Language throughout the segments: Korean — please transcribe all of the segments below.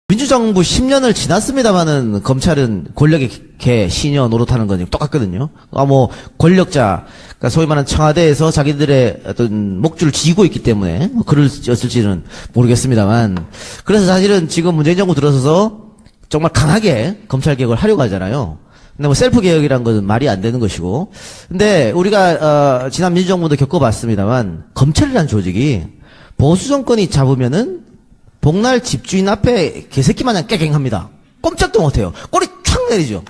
민주정부 10년을 지났습니다마는 검찰은 권력의 개, 시녀 노릇하는 건 똑같거든요. 권력자, 그러니까 소위 말하는 청와대에서 자기들의 어떤 목줄을 쥐고 있기 때문에 글을 썼을지는 모르겠습니다만. 그래서 사실은 지금 문재인 정부 들어서서 정말 강하게 검찰 개혁을 하려고 하잖아요. 근데 셀프 개혁이란 것은 말이 안 되는 것이고. 근데 우리가, 지난 민주정부도 겪어봤습니다만, 검찰이라는 조직이 보수 정권이 잡으면은 복날 집주인 앞에 개새끼 마냥 깨갱합니다. 꼼짝도 못해요. 꼬리 촥 내리죠.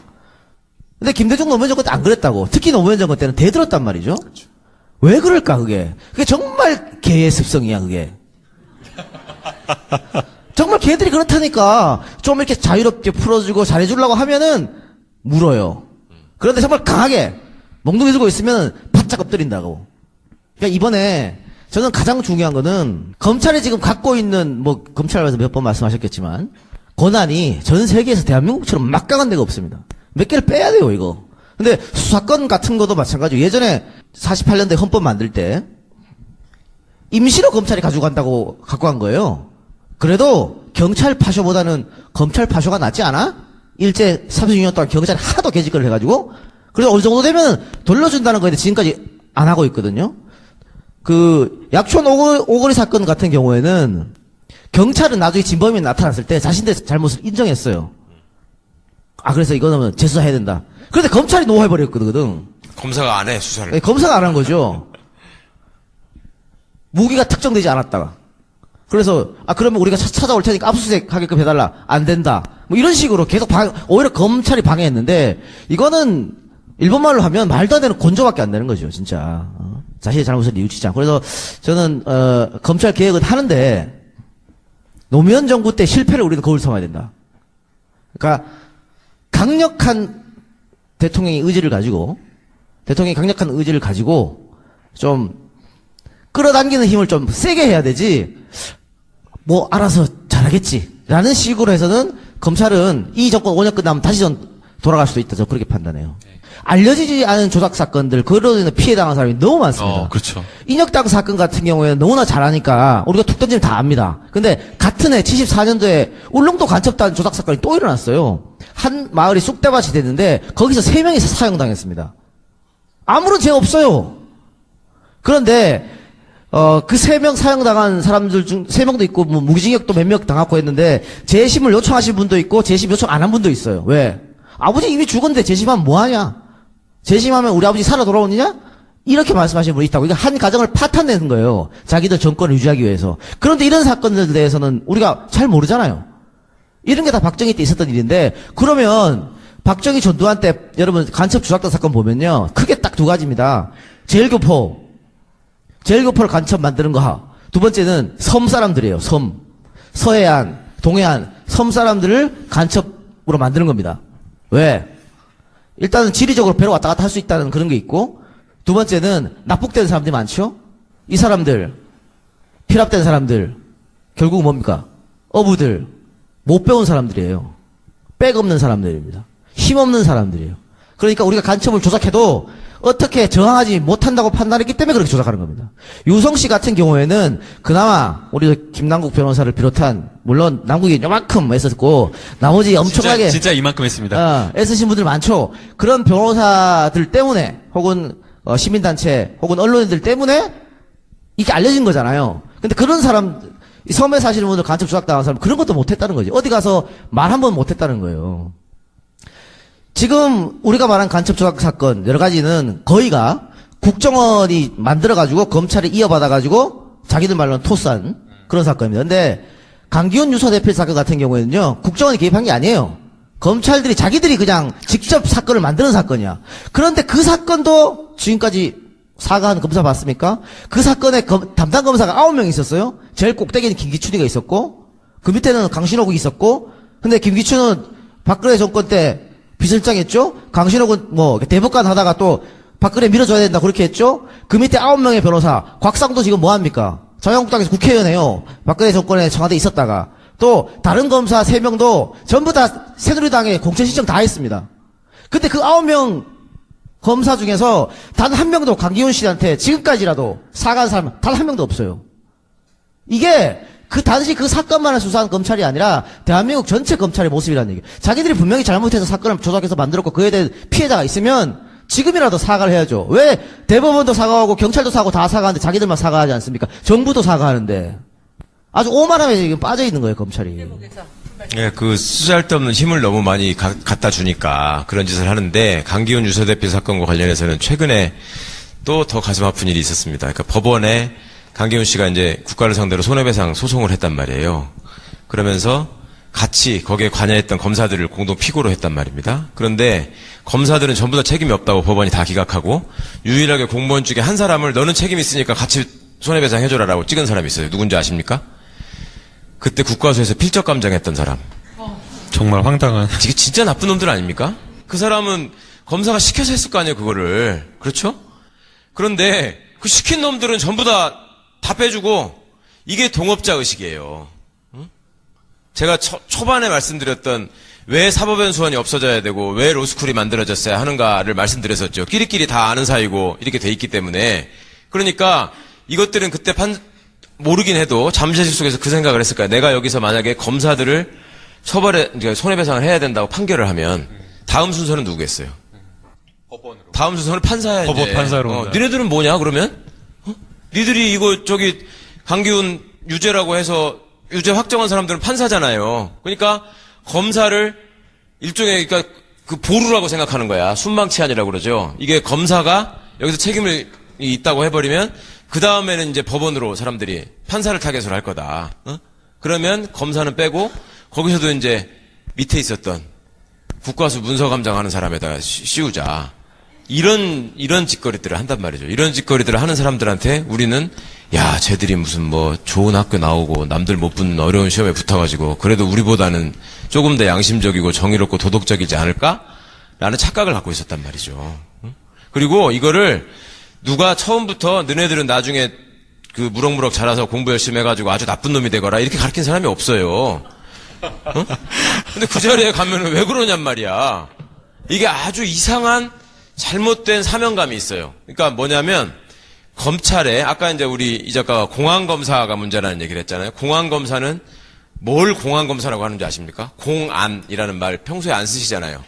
근데 김대중 노무현 정권 때 안 그랬다고. 특히 노무현 정권 때는 대들었단 말이죠. 그렇죠. 왜 그럴까 그게. 그게 정말 개의 습성이야 그게. 정말 개들이 그렇다니까. 좀 이렇게 자유롭게 풀어주고 잘해주려고 하면은 물어요. 그런데 정말 강하게 멍둥이 들고 있으면 바짝 엎드린다고. 그러니까 이번에 저는 가장 중요한 거는 검찰이 지금 갖고 있는 검찰에서 몇 번 말씀하셨겠지만 권한이 전 세계에서 대한민국처럼 막강한 데가 없습니다. 몇 개를 빼야 돼요 이거. 근데 수사권 같은 것도 마찬가지고 예전에 48년대 헌법 만들 때 임시로 검찰이 가지고 간다고 갖고 간 거예요. 그래도 경찰 파쇼보다는 검찰 파쇼가 낫지 않아? 일제 36년 동안 경찰이 하도 개짓거리를 해가지고 그래서 어느 정도 되면 돌려준다는 거에 지금까지 안 하고 있거든요. 약촌 오거리 사건 같은 경우에는 경찰은 나중에 진범이 나타났을 때 자신들의 잘못을 인정했어요. 그래서 이거는 재수사해야 된다. 그런데 검찰이 노해버렸거든. 검사가 안 해, 수사를. 네, 검사가 안 한 거죠. 무기가 특정되지 않았다가. 그래서, 그러면 우리가 찾아올 테니까 압수수색 하게끔 해달라. 안 된다. 이런 식으로 계속 오히려 검찰이 방해했는데, 이거는 일본말로 하면 말도 안 되는 곤조밖에 안 되는 거죠, 진짜. 자신의 잘못을 뉘우치지 않고. 그래서 저는, 검찰 개혁은 하는데, 노무현 정부 때 실패를 우리는 거울 삼아야 된다. 그러니까, 강력한 대통령의 의지를 가지고, 좀, 끌어당기는 힘을 좀 세게 해야 되지, 알아서 잘하겠지. 라는 식으로 해서는, 검찰은 이 정권 5년 끝나면 다시 돌아갈 수도 있다. 저 그렇게 판단해요. 알려지지 않은 조작 사건들, 그로 인해 피해당한 사람이 너무 많습니다. 그렇죠. 인혁당 사건 같은 경우에는 너무나 잘하니까 우리가 툭 던지면 다 압니다. 근데 같은 해 74년도에 울릉도 간첩단 조작 사건이 또 일어났어요. 한 마을이 쑥대밭이 됐는데 거기서 3명이 사형당했습니다. 아무런 죄 없어요. 그런데 그 3명 사형당한 사람들 중 3명도 있고 무기징역도 몇 명 당하고 했는데 재심을 요청하신 분도 있고 재심 요청 안 한 분도 있어요. 왜? 아버지 이미 죽었는데 재심하면 뭐하냐? 재심하면 우리 아버지 살아 돌아오느냐? 이렇게 말씀하시는 분이 있다고. 이거 한 가정을 파탄내는 거예요. 자기들 정권을 유지하기 위해서. 그런데 이런 사건들에 대해서는 우리가 잘 모르잖아요. 이런 게 다 박정희 때 있었던 일인데, 그러면 박정희 전두환 때 여러분 간첩 조작단 사건 보면요. 크게 딱 2가지입니다. 제일교포를 간첩 만드는 거. 두 번째는 섬 사람들이에요. 섬. 서해안, 동해안, 섬 사람들을 간첩으로 만드는 겁니다. 왜? 일단은 지리적으로 배로 왔다 갔다 할 수 있다는 그런 게 있고, 두 번째는 납북된 사람들이 많죠? 이 사람들, 피랍된 사람들, 결국 뭡니까? 어부들, 못 배운 사람들이에요. 백 없는 사람들입니다. 힘 없는 사람들이에요. 그러니까 우리가 간첩을 조작해도 어떻게 저항하지 못한다고 판단했기 때문에 그렇게 조작하는 겁니다. 유성 씨 같은 경우에는 그나마 우리 김남국 변호사를 비롯한 물론 남국이 요만큼 애썼고 나머지 엄청나게 진짜 이만큼 했습니다. 애쓰신 분들 많죠. 그런 변호사들 때문에 혹은 시민단체 혹은 언론인들 때문에 이게 알려진 거잖아요. 근데 그런 사람 섬에 사시는 분들 간첩 조작당한 사람 그런 것도 못했다는 거지. 어디 가서 말 한 번 못했다는 거예요. 지금 우리가 말한 간첩 조작 사건 여러 가지는 거의가 국정원이 만들어가지고 검찰이 이어받아가지고 자기들 말로는 토스한 그런 사건입니다. 근데 강기훈 유서 대표 사건 같은 경우에는요 국정원이 개입한 게 아니에요. 검찰들이 자기들이 그냥 직접 사건을 만드는 사건이야. 그런데 그 사건도 지금까지 사과한 검사 봤습니까? 그 사건에 담당 검사가 9명 있었어요. 제일 꼭대기는 김기춘이가 있었고 그 밑에는 강신호가 있었고 근데 김기춘은 박근혜 정권 때 비서실장했죠? 강신호는 대법관 하다가 또 박근혜 밀어줘야 된다 그렇게 했죠? 그 밑에 9명의 변호사 곽상도 지금 뭐합니까? 자유한국당에서 국회의원이에요. 박근혜 정권에 청와대에 있었다가 또 다른 검사 3명도 전부 다 새누리당에 공천 신청 다 했습니다. 근데 그 9명 검사 중에서 단 한 명도 강기훈 씨한테 지금까지라도 사과한 사람 단 한 명도 없어요. 이게 단지 그 사건만을 수사한 검찰이 아니라 대한민국 전체 검찰의 모습이라는 얘기. 자기들이 분명히 잘못해서 사건을 조작해서 만들었고 그에 대해 피해자가 있으면 지금이라도 사과를 해야죠. 왜 대법원도 사과하고 경찰도 사과하고 다 사과하는데 자기들만 사과하지 않습니까? 정부도 사과하는데. 아주 오만함에 지금 빠져 있는 거예요, 검찰이. 예, 그 쓰잘데 없는 힘을 너무 많이 갖다 주니까 그런 짓을 하는데 강기훈 유서대표 사건과 관련해서는 최근에 또 더 가슴 아픈 일이 있었습니다. 그러니까 법원에 강기훈 씨가 이제 국가를 상대로 손해배상 소송을 했단 말이에요. 그러면서 같이 거기에 관여했던 검사들을 공동 피고로 했단 말입니다. 그런데 검사들은 전부 다 책임이 없다고 법원이 다 기각하고 유일하게 공무원 중에 한 사람을 너는 책임 있으니까 같이 손해배상 해줘라라고 찍은 사람이 있어요. 누군지 아십니까? 그때 국과수에서 필적 감정했던 사람. 정말 황당한. 이게 진짜 나쁜 놈들 아닙니까? 그 사람은 검사가 시켜서 했을 거 아니에요, 그거를. 그렇죠? 그런데 그 시킨 놈들은 전부 다 빼주고 이게 동업자 의식이에요. 응? 제가 초반에 말씀드렸던 왜 사법연수원이 없어져야 되고 왜 로스쿨이 만들어졌어야 하는가를 말씀드렸었죠. 끼리끼리 다 아는 사이고 이렇게 돼 있기 때문에. 그러니까 이것들은 그때 모르긴 해도 잠재질 속에서 그 생각을 했을 거야. 내가 여기서 만약에 검사들을 손해배상을 해야 된다고 판결을 하면 다음 순서는 누구겠어요? 법원으로. 다음 순서는 판사야. 법원 판사로. 니네들은 뭐냐 그러면? 니들이 이거 강기훈 유죄라고 해서 유죄 확정한 사람들은 판사잖아요. 그러니까 검사를 일종의 그러니까 그 보루라고 생각하는 거야. 순망치안이라고 그러죠. 이게 검사가 여기서 책임을 있다고 해버리면 그 다음에는 이제 법원으로 사람들이 판사를 타겟으로 할 거다. 그러면 검사는 빼고 거기서도 이제 밑에 있었던 국과수 문서감장 하는 사람에다가 씌우자. 이런 짓거리들을 한단 말이죠. 이런 짓거리들을 하는 사람들한테 우리는 야, 쟤들이 무슨 뭐 좋은 학교 나오고 남들 못 붙는 어려운 시험에 붙어가지고 그래도 우리보다는 조금 더 양심적이고 정의롭고 도덕적이지 않을까? 라는 착각을 갖고 있었단 말이죠. 그리고 이거를 누가 처음부터 너네들은 나중에 그 무럭무럭 자라서 공부 열심히 해가지고 아주 나쁜 놈이 되거라 이렇게 가르친 사람이 없어요. 근데 그 자리에 가면은 왜 그러냔 말이야. 이게 아주 이상한 잘못된 사명감이 있어요. 그러니까 뭐냐면 검찰에 아까 이제 우리 이 작가가 공안검사가 문제라는 얘기를 했잖아요. 공안검사는 뭘 공안검사라고 하는지 아십니까? 공안이라는 말 평소에 안 쓰시잖아요.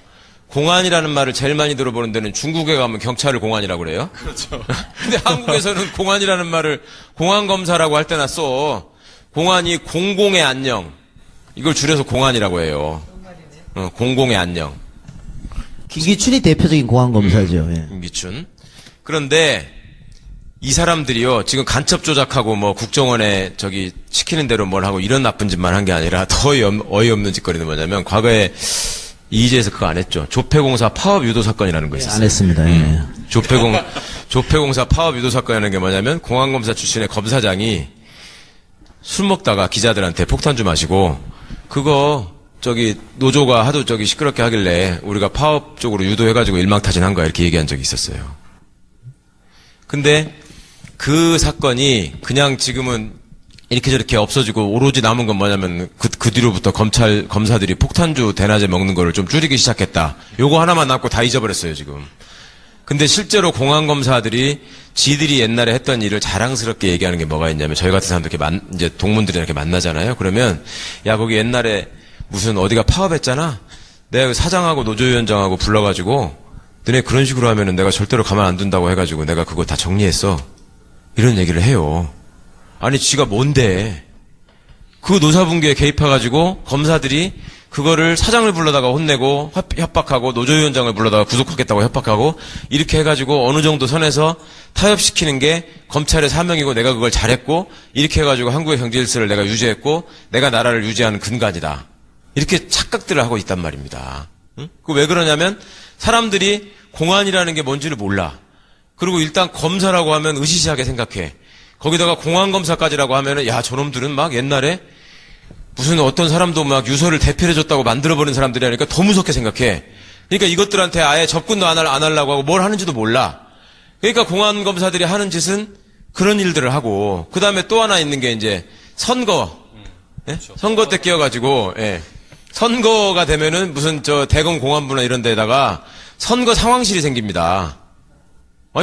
공안이라는 말을 제일 많이 들어보는 데는 중국에 가면 경찰을 공안이라고 그래요. 그렇죠. 근데 한국에서는 공안이라는 말을 공안검사라고 할 때나 써. 공안이 공공의 안녕. 이걸 줄여서 공안이라고 해요. 공공의 안녕. 김기춘이 대표적인 공안검사죠. 예. 김기춘. 그런데 이 사람들이요, 지금 간첩 조작하고 뭐 국정원에 시키는 대로 뭘 하고 이런 나쁜 짓만 한 게 아니라 더 어이없는 짓거리는 뭐냐면 과거에 이의제에서 그거 안 했죠. 조폐공사 파업 유도 사건이라는 거 있었어요. 안 했습니다. 예. 조폐공사 파업 유도 사건이라는 게 뭐냐면 공안검사 출신의 검사장이 술 먹다가 기자들한테 폭탄주 마시고 그거 노조가 하도 시끄럽게 하길래 우리가 파업 쪽으로 유도해가지고 일망타진한 거야 이렇게 얘기한 적이 있었어요. 근데 그 사건이 그냥 지금은 이렇게 저렇게 없어지고 오로지 남은 건 뭐냐면 그 뒤로부터 검사들이 폭탄주 대낮에 먹는 거를 좀 줄이기 시작했다. 요거 하나만 남고 다 잊어버렸어요 지금. 근데 실제로 공안검사들이 지들이 옛날에 했던 일을 자랑스럽게 얘기하는 게 뭐가 있냐면 저희 같은 사람들 이렇게 이제 동문들이 이렇게 만나잖아요. 그러면 야 거기 옛날에 무슨 어디가 파업했잖아. 내가 사장하고 노조위원장하고 불러가지고 너네 그런 식으로 하면은 내가 절대로 가만 안 둔다고 해가지고 내가 그거 다 정리했어. 이런 얘기를 해요. 아니 지가 뭔데? 그 노사분기에 개입해가지고 검사들이 그거를 사장을 불러다가 혼내고 협박하고 노조위원장을 불러다가 구속하겠다고 협박하고 이렇게 해가지고 어느 정도 선에서 타협시키는 게 검찰의 사명이고 내가 그걸 잘했고 이렇게 해가지고 한국의 경제 질서를 내가 유지했고 내가 나라를 유지하는 근간이다. 이렇게 착각들을 하고 있단 말입니다. 응? 그 왜 그러냐면 사람들이 공안이라는 게 뭔지를 몰라. 그리고 일단 검사라고 하면 으시시하게 생각해. 거기다가 공안검사까지라고 하면은 야 저놈들은 막 옛날에 무슨 어떤 사람도 막 유서를 대필해줬다고 만들어버린 사람들이 하니까 더 무섭게 생각해. 그러니까 이것들한테 아예 접근도 안 하려고 하고 뭘 하는지도 몰라. 그러니까 공안검사들이 하는 짓은 그런 일들을 하고 그 다음에 또 하나 있는 게 이제 선거. 예? 선거 때 끼어가지고 예. 선거가 되면은 무슨 대검 공안부나 이런 데다가 선거 상황실이 생깁니다.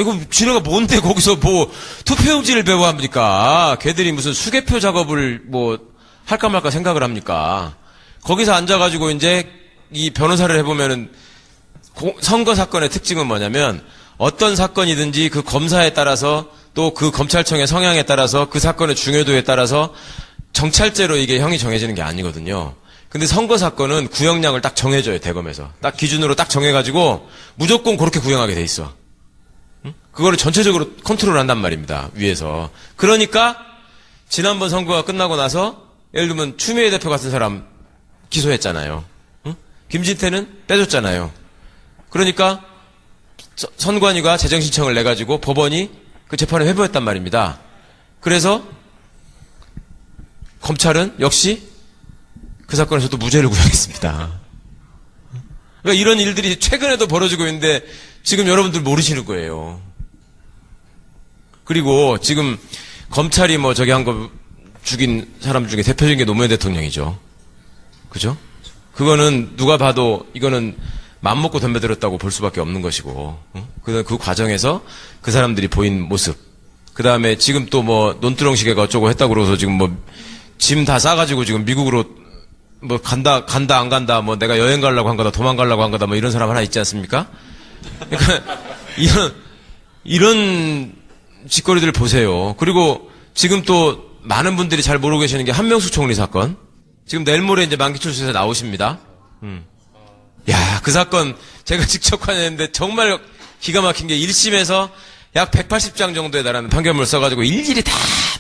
이거 지네가 뭔데 거기서 뭐 투표용지를 배워 합니까? 걔들이 무슨 수개표 작업을 뭐 할까 말까 생각을 합니까? 거기서 앉아가지고 이제 이 변호사를 해보면은 선거 사건의 특징은 뭐냐면 어떤 사건이든지 그 검사에 따라서 또 그 검찰청의 성향에 따라서 그 사건의 중요도에 따라서 정찰제로 이게 형이 정해지는 게 아니거든요. 근데 선거 사건은 구형량을 딱 정해줘요, 대검에서. 딱 기준으로 딱 정해가지고 무조건 그렇게 구형하게 돼 있어. 응? 그거를 전체적으로 컨트롤 한단 말입니다, 위에서. 그러니까 지난번 선거가 끝나고 나서 예를 들면 추미애 대표 같은 사람 기소했잖아요. 응? 김진태는 빼줬잖아요. 그러니까 선관위가 재정신청을 내가지고 법원이 그 재판을 회부했단 말입니다. 그래서 검찰은 역시 그 사건에서도 무죄를 구형했습니다. 그러니까 이런 일들이 최근에도 벌어지고 있는데 지금 여러분들 모르시는 거예요. 그리고 지금 검찰이 뭐 저기 한 거 죽인 사람 중에 대표적인 게 노무현 대통령이죠. 그죠? 그거는 누가 봐도 이거는 맘먹고 덤벼들었다고 볼 수밖에 없는 것이고, 그 과정에서 그 사람들이 보인 모습, 그 다음에 지금 또 뭐 논두렁시계가 어쩌고 했다고 그러서 지금 뭐 짐 다 싸가지고 지금 미국으로 뭐 간다 안 간다, 뭐 내가 여행 가려고 한 거다, 도망가려고 한 거다, 뭐 이런 사람 하나 있지 않습니까? 그러니까 이런 짓거리들 보세요. 그리고 지금 또 많은 분들이 잘 모르고 계시는 게 한명숙 총리 사건. 지금 내일 모레 이제 만기출소에서 나오십니다. 야, 그 사건 제가 직접 관여했는데 정말 기가 막힌 게 1심에서 약 180장 정도에 달하는 판결문을 써가지고 일일이 다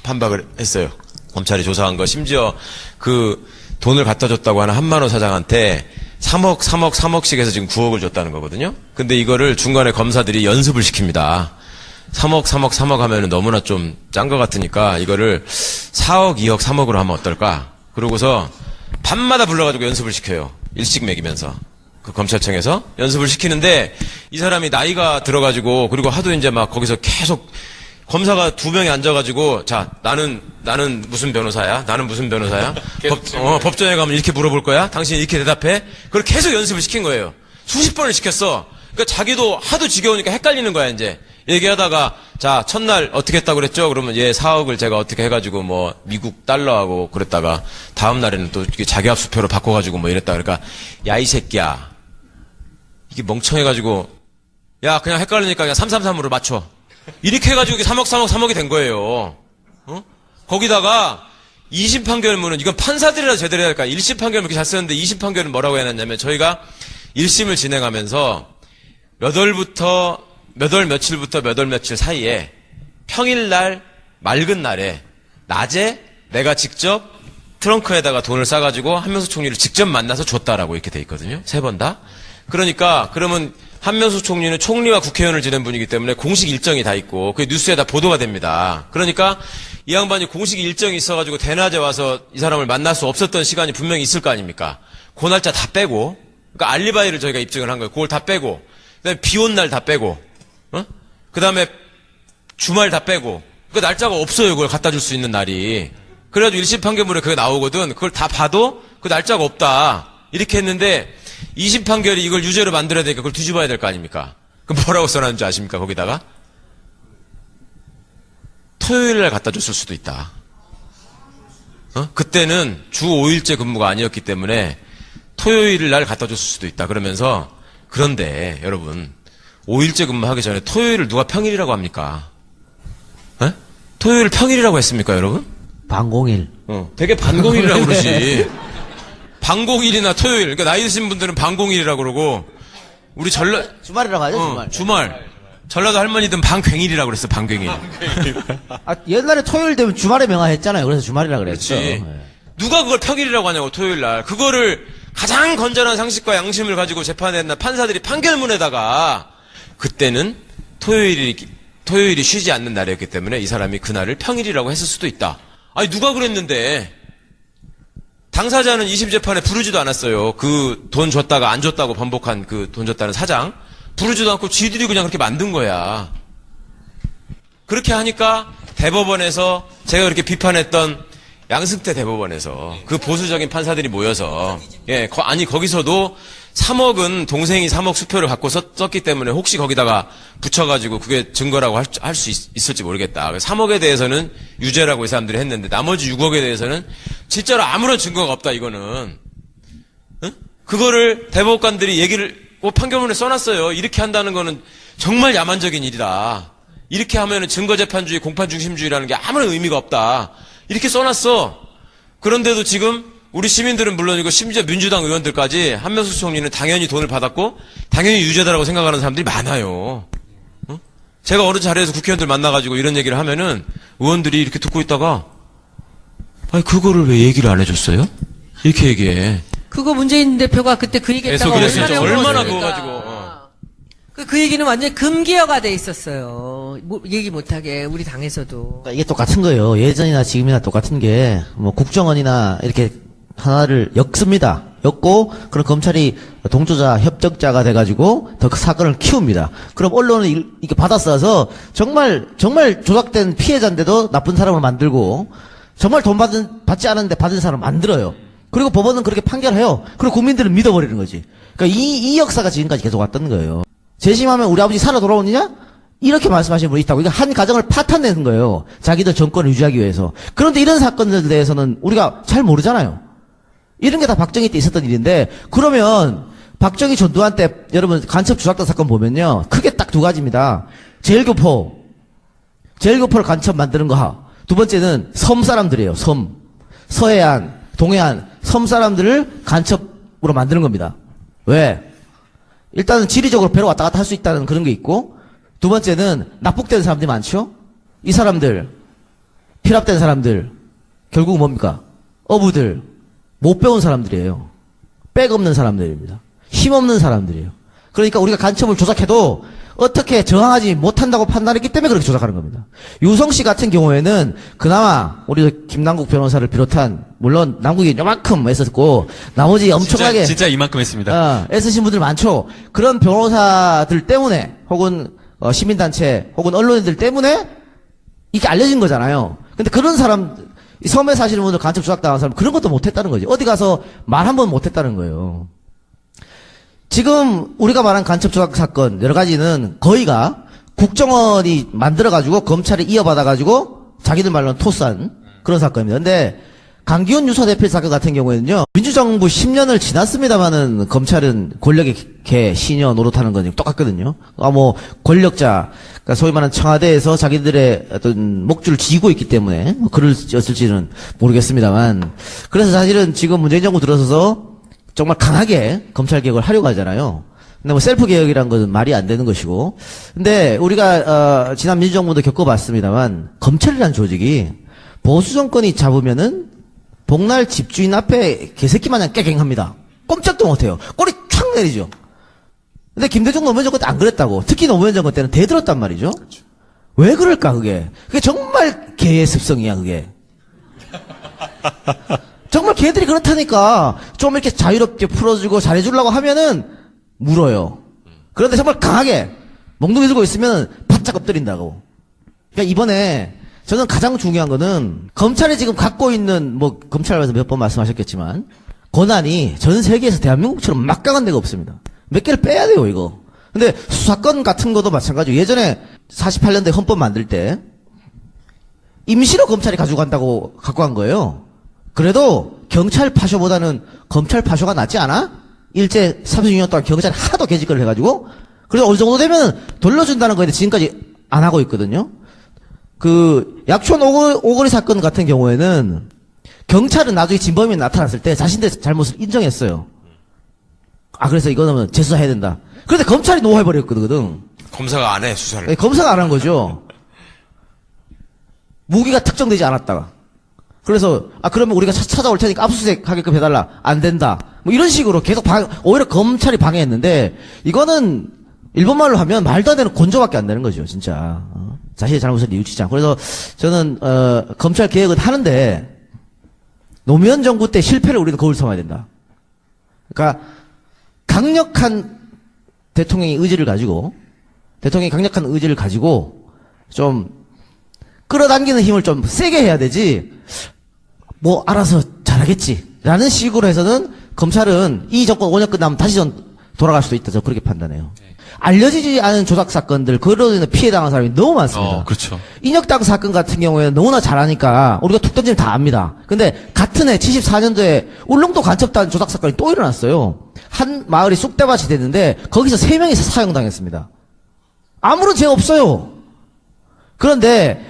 반박을 했어요. 검찰이 조사한 거. 심지어 그 돈을 갖다 줬다고 하는 한만호 사장한테 3억씩 해서 지금 9억을 줬다는 거거든요. 근데 이거를 중간에 검사들이 연습을 시킵니다. 3억 하면은 너무나 좀 짠 것 같으니까 이거를 4억, 2억, 3억으로 하면 어떨까? 그러고서 밤마다 불러가지고 연습을 시켜요. 일식 먹이면서. 그 검찰청에서 연습을 시키는데 이 사람이 나이가 들어가지고 그리고 하도 이제 막 거기서 계속 검사가 2명이 앉아가지고 자 나는 무슨 변호사야? 나는 무슨 변호사야? 법정에 가면 이렇게 물어볼 거야? 당신이 이렇게 대답해? 그걸 계속 연습을 시킨 거예요. 수십 번을 시켰어. 그러니까 자기도 하도 지겨우니까 헷갈리는 거야 이제. 얘기하다가 자 첫날 어떻게 했다고 그랬죠? 그러면 얘 4억을 제가 어떻게 해가지고 뭐 미국 달러하고 그랬다가 다음 날에는 또 이게 자기합수표로 바꿔가지고 뭐 이랬다. 그러니까 야 이 새끼야 이게 멍청해가지고 야 그냥 헷갈리니까 그냥 333으로 맞춰. 이렇게 해가지고 이게 3억이 된 거예요. 거기다가 2심 판결문은 이건 판사들이라 제대로 해야 할까? 1심 판결문 이렇게 잘 쓰는데 2심 판결은 뭐라고 해놨냐면 저희가 1심을 진행하면서 몇 월 며칠부터 몇 월 며칠 사이에 평일날 맑은 날에 낮에 내가 직접 트렁크에다가 돈을 싸가지고 한명숙 총리를 직접 만나서 줬다라고 이렇게 돼 있거든요. 3번 다. 그러니까 그러면 한명숙 총리는 총리와 국회의원을 지낸 분이기 때문에 공식 일정이 다 있고 그게 뉴스에 다 보도가 됩니다. 그러니까 이 양반이 공식 일정이 있어가지고 대낮에 와서 이 사람을 만날 수 없었던 시간이 분명히 있을 거 아닙니까? 그 날짜 다 빼고 그러니까 알리바이를 저희가 입증을 한 거예요. 그걸 다 빼고 그다음에 비 온 날 다 빼고 그 다음에 주말 다 빼고 그 날짜가 없어요. 그걸 갖다 줄 수 있는 날이. 그래가지고 1심 판결문에 그게 나오거든. 그걸 다 봐도 그 날짜가 없다. 이렇게 했는데 2심 판결이 이걸 유죄로 만들어야 되니까 그걸 뒤집어야 될 거 아닙니까? 그럼 뭐라고 써놨는지 아십니까? 거기다가 토요일 날 갖다 줬을 수도 있다. 그때는 주 5일째 근무가 아니었기 때문에 토요일 날 갖다 줬을 수도 있다. 그러면서 그런데 여러분 5일째 근무하기 전에 토요일을 누가 평일이라고 합니까? 토요일을 평일이라고 했습니까, 여러분? 반공일. 되게 반공일이라고 그러지. 반공일이나 토요일. 그러니까 나이 드신 분들은 반공일이라고 그러고, 우리 주말이라고 하죠, 주말. 전라도 할머니들은 반괭일이라고 그랬어, 반괭일. 옛날에 토요일 되면 주말에 명화했잖아요. 그래서 주말이라 그랬죠. 그렇지. 누가 그걸 평일이라고 하냐고, 토요일 날. 그거를 가장 건전한 상식과 양심을 가지고 재판에 냈나 판사들이 판결문에다가 그때는 토요일이 쉬지 않는 날이었기 때문에 이 사람이 그날을 평일이라고 했을 수도 있다. 아니 누가 그랬는데 당사자는 2심 재판에 부르지도 않았어요. 그 돈 줬다가 안 줬다고 번복한 그 돈 줬다는 사장 부르지도 않고 쥐들이 그냥 그렇게 만든 거야. 그렇게 하니까 대법원에서 제가 그렇게 비판했던 양승태 대법원에서 그 보수적인 판사들이 모여서 거기서도 3억은 동생이 3억 수표를 갖고 썼기 때문에 혹시 거기다가 붙여가지고 그게 증거라고 할 수 있을지 모르겠다. 3억에 대해서는 유죄라고 이 사람들이 했는데 나머지 6억에 대해서는 진짜로 아무런 증거가 없다 이거는. 응? 그거를 대법관들이 얘기를 판결문에 써놨어요. 이렇게 한다는 거는 정말 야만적인 일이다. 이렇게 하면은 증거재판주의, 공판중심주의라는 게 아무런 의미가 없다. 이렇게 써놨어. 그런데도 지금 우리 시민들은 물론이고 심지어 민주당 의원들까지 한명숙 총리는 당연히 돈을 받았고 당연히 유죄다라고 생각하는 사람들이 많아요. 어? 제가 어느 자리에서 국회의원들 만나가지고 이런 얘기를 하면은 의원들이 이렇게 듣고 있다가 아니 그거를 왜 얘기를 안 해줬어요? 이렇게 얘기해. 그거 문재인 대표가 그때 그 얘기했다가 계속 그랬었죠. 얼마나 얼마나 울었습니까? 그거 가지고. 그 얘기는 완전 금기어가 돼 있었어요. 얘기 못하게 우리 당에서도. 그러니까 이게 똑같은 거예요. 예전이나 지금이나 똑같은 게, 뭐, 국정원이나 이렇게 하나를 엮습니다. 엮고, 그럼 검찰이 동조자, 협정자가 돼가지고, 더 그 사건을 키웁니다. 그럼 언론은 이게 받아써서, 정말 조작된 피해자인데도 나쁜 사람을 만들고, 정말 돈 받지 않았는데 받은 사람을 만들어요. 그리고 법원은 그렇게 판결해요. 그리고 국민들은 믿어버리는 거지. 그러니까 이 역사가 지금까지 계속 왔던 거예요. 재심하면 우리 아버지 살아 돌아오느냐? 이렇게 말씀하시는 분이 있다고. 이게 한 가정을 파탄내는 거예요. 자기들 정권을 유지하기 위해서. 그런데 이런 사건들에 대해서는 우리가 잘 모르잖아요. 이런 게 다 박정희 때 있었던 일인데, 그러면 박정희 전두환 때 여러분 간첩 조작단 사건 보면요. 크게 딱 두 가지입니다. 제일교포를 간첩 만드는 거. 두 번째는 섬 사람들이에요. 섬. 서해안, 동해안, 섬 사람들을 간첩으로 만드는 겁니다. 왜? 일단은 지리적으로 배로 왔다 갔다 할 수 있다는 그런 게 있고, 두 번째는 납북된 사람들이 많죠? 이 사람들, 피랍된 사람들, 결국 뭡니까? 어부들, 못 배운 사람들이에요. 백 없는 사람들입니다. 힘 없는 사람들이에요. 그러니까 우리가 간첩을 조작해도 어떻게 저항하지 못한다고 판단했기 때문에 그렇게 조작하는 겁니다. 유성 씨 같은 경우에는 그나마 우리 김남국 변호사를 비롯한, 물론 남국이 요만큼 애썼고 나머지 엄청나게 진짜 이만큼 했습니다. 애쓰신 분들 많죠. 그런 변호사들 때문에 혹은 시민단체 혹은 언론인들 때문에 이게 알려진 거잖아요. 근데 그런 사람, 이 섬에 사시는 분들 간첩 조작당한 사람 그런 것도 못했다는 거지. 어디 가서 말 한 번 못했다는 거예요. 지금 우리가 말한 간첩 조작 사건 여러 가지는 거의가 국정원이 만들어가지고 검찰이 이어받아가지고 자기들 말로는 토스한 그런 사건입니다. 근데 강기훈 유서 대필 사건 같은 경우에는요, 민주정부 10년을 지났습니다만은 검찰은 권력의 개, 시녀 노릇하는 건 똑같거든요. 뭐 권력자, 그러니까 소위 말하는 청와대에서 자기들의 어떤 목줄을 쥐고 있기 때문에 뭐 그랬을지는 모르겠습니다만, 그래서 사실은 지금 문재인 정부 들어서서 정말 강하게 검찰 개혁을 하려고 하잖아요. 근데 뭐 셀프 개혁이란 것은 말이 안 되는 것이고, 근데 우리가 지난 민주정부도 겪어봤습니다만 검찰이라는 조직이 보수 정권이 잡으면은 복날 집주인 앞에 개새끼 마냥 깨갱합니다. 꼼짝도 못해요. 꼬리 촥 내리죠. 근데 김대중 노무현 정권 때 안 그랬다고. 특히 노무현 정권 때는 대들었단 말이죠. 왜 그럴까 그게. 그게 정말 개의 습성이야 그게. 정말 개들이 그렇다니까. 좀 이렇게 자유롭게 풀어주고 잘해주려고 하면은 물어요. 그런데 정말 강하게 몽둥이 들고 있으면 바짝 엎드린다고. 그러니까 이번에 저는 가장 중요한 거는 검찰이 지금 갖고 있는, 뭐 검찰에서 몇 번 말씀하셨겠지만 권한이 전 세계에서 대한민국처럼 막강한 데가 없습니다. 몇 개를 빼야 돼요 이거. 근데 수사권 같은 것도 마찬가지고, 예전에 48년대 헌법 만들 때 임시로 검찰이 가지고 간다고 갖고 간 거예요. 그래도 경찰 파쇼보다는 검찰 파쇼가 낫지 않아? 일제 36년 동안 경찰이 하도 개짓거리를 해가지고, 그래서 어느 정도 되면 돌려준다는 거인데 지금까지 안 하고 있거든요. 그 약촌 오거리 사건 같은 경우에는 경찰은 나중에 진범이 나타났을 때 자신들의 잘못을 인정했어요. 아, 그래서 이거는 재수사해야 된다. 그런데 검찰이 노해버렸거든. 검사가 안 해, 수사를. 네, 검사가 안 한 거죠. 무기가 특정되지 않았다가. 그래서 그러면 우리가 찾아올 테니까 압수수색 하게끔 해달라. 안 된다. 뭐 이런 식으로 계속 오히려 검찰이 방해했는데, 이거는 일본말로 하면 말도 안 되는 곤조밖에 안 되는 거죠, 진짜. 자신의 잘못을 뉘우치지 않고. 그래서 저는 검찰 개혁은 하는데 노무현 정부 때 실패를 우리는 거울 삼아야 된다. 그러니까 강력한 대통령의 의지를 가지고 좀 끌어당기는 힘을 좀 세게 해야 되지, 뭐 알아서 잘하겠지 라는 식으로 해서는 검찰은 이 정권 5년 끝나면 다시 돌아갈 수도 있다. 저 그렇게 판단해요. 알려지지 않은 조작 사건들, 그로 인해 피해 당한 사람이 너무 많습니다. 그렇죠. 인혁당 사건 같은 경우에는 너무나 잘하니까 우리가 툭 던지면 다 압니다. 근데 같은 해 74년도에 울릉도 간첩단 조작 사건이 또 일어났어요. 한 마을이 쑥대밭이 됐는데 거기서 3명이 사형당했습니다. 아무런 죄 없어요. 그런데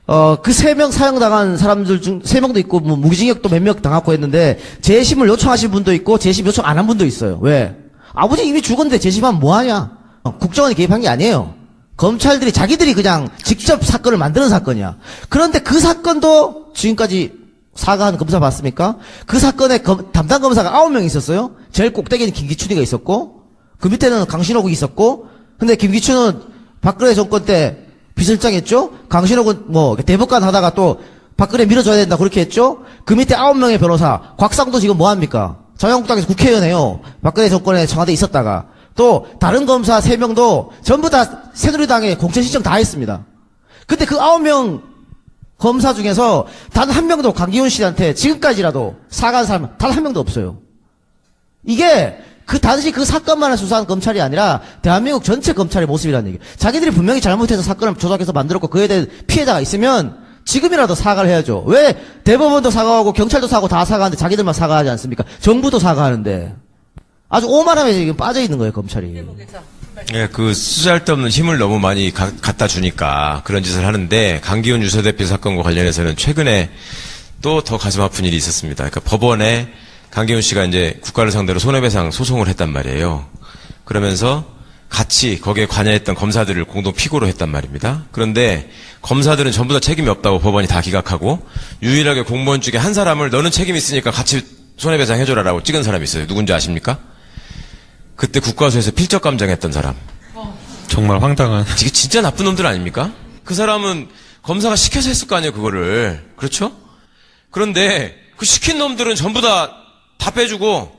그 3명 사형당한 사람들 중 3명도 있고 뭐 무기징역도 몇 명 당하고 했는데 재심을 요청하신 분도 있고 재심 요청 안 한 분도 있어요. 왜? 아버지 이미 죽었는데 재심하면 뭐하냐? 국정원이 개입한 게 아니에요. 검찰들이 자기들이 그냥 직접 사건을 만드는 사건이야. 그런데 그 사건도 지금까지 사과한 검사 봤습니까? 그 사건에 담당 검사가 9명 있었어요. 제일 꼭대기는 김기춘이가 있었고 그 밑에는 강신옥이 있었고 근데 김기춘은 박근혜 정권 때 비서실장했죠? 강신옥은 뭐 대법관 하다가 또 박근혜 밀어줘야 된다 그렇게 했죠? 그 밑에 9명의 변호사 곽상도 지금 뭐합니까? 자유한국당에서 국회의원이에요. 박근혜 정권에 청와대에 있었다가 또 다른 검사 3명도 전부 다 새누리당에 공천 신청 다 했습니다. 근데 그 9명 검사 중에서 단 한 명도 강기훈 씨한테 지금까지라도 사과한 사람 단 한 명도 없어요. 이게 그 단지 그 사건만을 수사한 검찰이 아니라 대한민국 전체 검찰의 모습이라는 얘기예요. 자기들이 분명히 잘못해서 사건을 조작해서 만들었고 그에 대한 피해자가 있으면 지금이라도 사과를 해야죠. 왜 대법원도 사과하고 경찰도 사과하고 다 사과하는데 자기들만 사과하지 않습니까? 정부도 사과하는데 아주 오만함에 지금 빠져 있는 거예요, 검찰이. 예, 그 쓰잘데없는 힘을 너무 많이 갖다 주니까 그런 짓을 하는데 강기훈 유서대표 사건과 관련해서는 최근에 또 더 가슴 아픈 일이 있었습니다. 그러니까 법원에 강기훈 씨가 이제 국가를 상대로 손해배상 소송을 했단 말이에요. 그러면서 같이 거기에 관여했던 검사들을 공동 피고로 했단 말입니다. 그런데 검사들은 전부 다 책임이 없다고 법원이 다 기각하고 유일하게 공무원 중에 한 사람을 너는 책임 있으니까 같이 손해배상 해줘라라고 찍은 사람이 있어요. 누군지 아십니까? 그때 국과수에서 필적 감정했던 사람. 정말 황당한. 이게 진짜 나쁜 놈들 아닙니까? 그 사람은 검사가 시켜서 했을 거 아니에요, 그거를. 그렇죠? 그런데 그 시킨 놈들은 전부 다 빼주고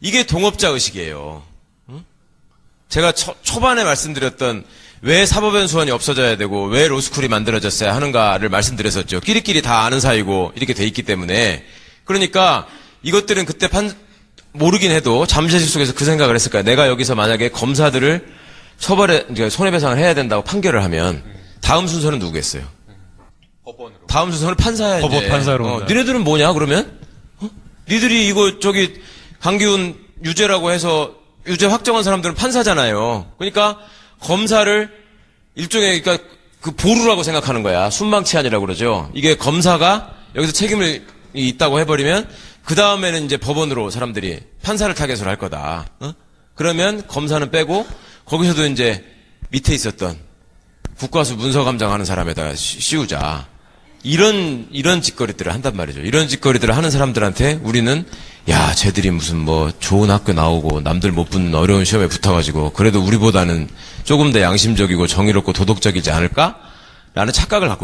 이게 동업자 의식이에요. 응? 제가 초반에 말씀드렸던 왜 사법연수원이 없어져야 되고 왜 로스쿨이 만들어졌어야 하는가를 말씀드렸었죠. 끼리끼리 다 아는 사이고 이렇게 돼 있기 때문에. 그러니까 이것들은 그때 모르긴 해도 잠재식 속에서 그 생각을 했을 거야. 내가 여기서 만약에 검사들을 이제 손해배상을 해야 된다고 판결을 하면 다음 순서는 누구겠어요? 법원으로. 다음 순서는 판사야. 이제. 법원 판사로. 니네들은 뭐냐 그러면? 니들이 이거 강기훈 유죄라고 해서 유죄 확정한 사람들은 판사잖아요. 그러니까 검사를 일종의 그러니까 그 보루라고 생각하는 거야. 순망치안이라고 그러죠. 이게 검사가 여기서 책임을 있다고 해버리면 그 다음에는 이제 법원으로 사람들이 판사를 타겟으로 할 거다. 그러면 검사는 빼고 거기서도 이제 밑에 있었던 국과수 문서 감장하는 사람에다가 씌우자. 이런 짓거리들을 한단 말이죠. 이런 짓거리들을 하는 사람들한테 우리는 야, 쟤들이 무슨 뭐 좋은 학교 나오고 남들 못 붙는 어려운 시험에 붙어가지고 그래도 우리보다는 조금 더 양심적이고 정의롭고 도덕적이지 않을까? 라는 착각을 갖고